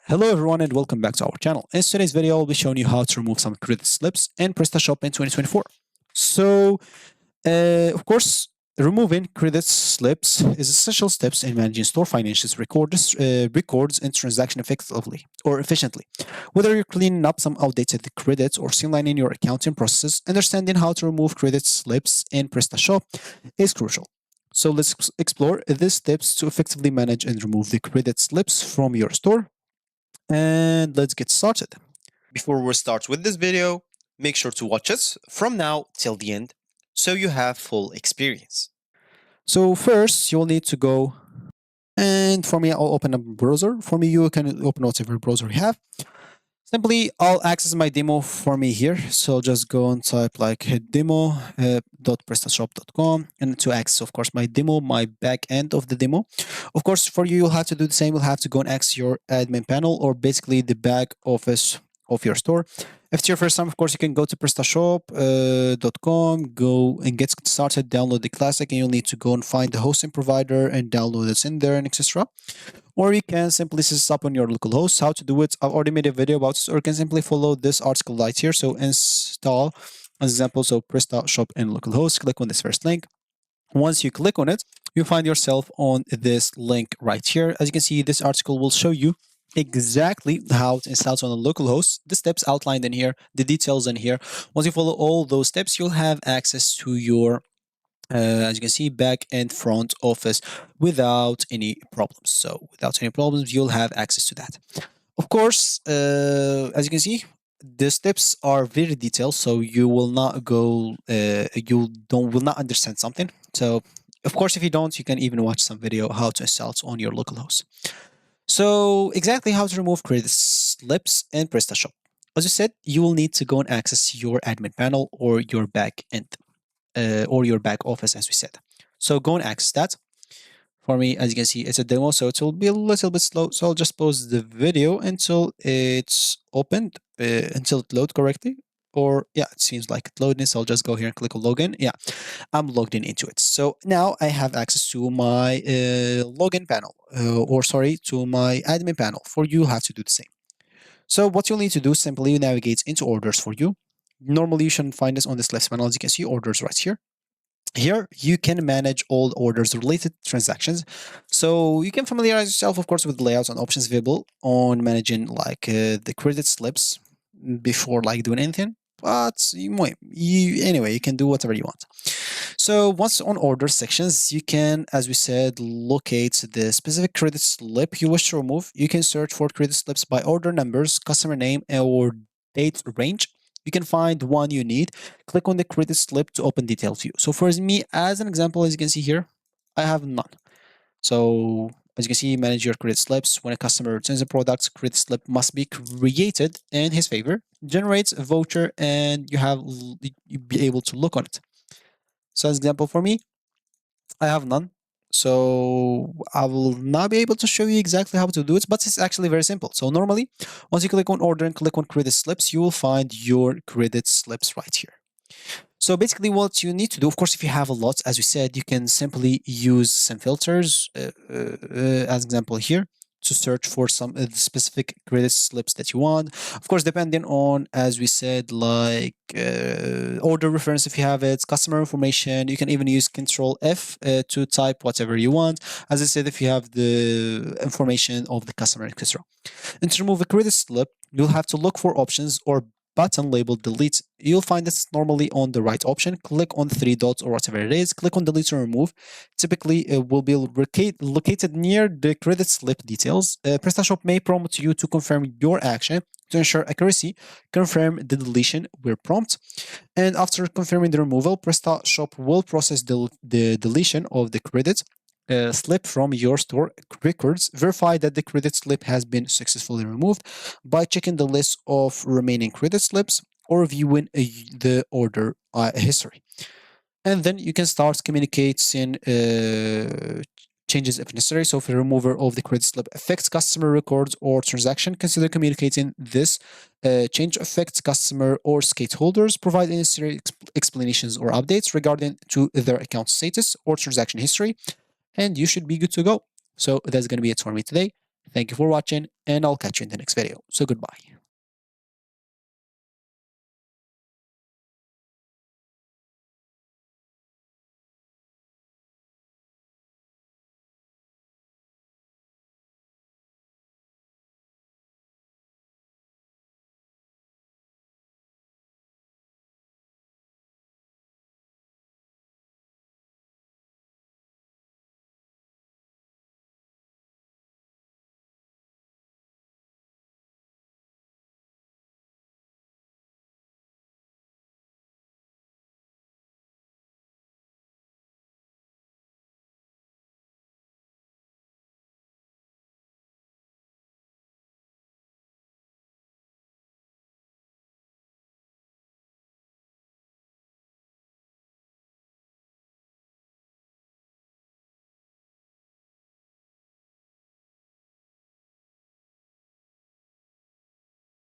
Hello everyone and welcome back to our channel. In today's video, I'll be showing you how to remove some credit slips in Prestashop in 2024. So, of course, removing credit slips is essential steps in managing store financials records and transaction effectively or efficiently. Whether you're cleaning up some outdated credits or streamlining your accounting processes, understanding how to remove credit slips in PrestaShop is crucial. So let's explore these steps to effectively manage and remove the credit slips from your store. And let's get started. Before we start with this video, make sure to watch us from now till the end so you have full experience. So first, you'll need to go, and for me, I'll open a browser. For me, you can open whatever browser you have. Simply, I'll access my demo for me here. So just go and type like demo.prestashop.com, and to access, of course, my demo, my back end of the demo. Of course, for you, you'll have to do the same. You'll have to go and access your admin panel or basically the back office of your store. If it's your first time, of course, you can go to prestashop.com, go and get started, download the classic, and you'll need to go and find the hosting provider and download it in there and etc. Or you can simply set this up on your local host. How to do it, I've already made a video about this, or you can simply follow this article right here. So install, as example, so Prestashop in localhost, click on this first link. Once you click on it, you find yourself on this link right here. As you can see, this article will show you exactly how to install it on a local host, the steps outlined in here, the details in here. Once you follow all those steps, you'll have access to your as you can see, back and front office without any problems. So without any problems, you'll have access to that. Of course, as you can see, the steps are very detailed, so you will not go, will not understand something. So of course, if you don't, you can even watch some video how to install it on your local host. So exactly how to remove credit slips in PrestaShop. As I said, you will need to go and access your admin panel or your back end or your back office, as we said. So go and access that. For me, as you can see, it's a demo, so it will be a little bit slow. So I'll just pause the video until it's opened, until it loads correctly. Or yeah, it seems like it's loading. So I'll just go here and click on login. Yeah, I'm logged in into it. So now I have access to my login panel, or sorry, to my admin panel. For you, have to do the same. So what you'll need to do is simply navigate into orders for you. Normally, you shouldn't find this on this left panel. As you can see, orders right here. Here, you can manage all orders related transactions. So you can familiarize yourself, of course, with layouts and options available on managing like the credit slips before like doing anything. But anyway, you can do whatever you want. So once on order sections, you can, as we said, locate the specific credit slip you wish to remove. You can search for credit slips by order numbers, customer name, or date range. You can find one you need. Click on the credit slip to open detailed view. So for me, as an example, as you can see here, I have none. So as you can see, manage your credit slips. When a customer returns a product, credit slip must be created in his favor, generates a voucher, and you'll be able to look on it. So as example for me, I have none. So I will not be able to show you exactly how to do it, but it's actually very simple. So normally, once you click on order and click on credit slips, you will find your credit slips right here. So basically what you need to do, of course, if you have a lot, as we said, you can simply use some filters, as example here, to search for some specific credit slips that you want. Of course, depending on, as we said, like order reference if you have it, customer information. You can even use Control F to type whatever you want. As I said, if you have the information of the customer, etc. And to remove a credit slip, you'll have to look for options or button labeled delete. You'll find this normally on the right option. Click on the three dots or whatever it is. Click on delete or remove. Typically, it will be located near the credit slip details. PrestaShop may prompt you to confirm your action. To ensure accuracy, confirm the deletion where prompt. And after confirming the removal, PrestaShop will process the deletion of the credit slip from your store records. Verify that the credit slip has been successfully removed by checking the list of remaining credit slips or viewing the order history. And then you can start communicating changes if necessary. So if the removal of the credit slip affects customer records or transaction, consider communicating this. Change affects customer or stakeholders. Provide necessary explanations or updates regarding to their account status or transaction history, and you should be good to go. So that's going to be it for me today. Thank you for watching, and I'll catch you in the next video. So goodbye.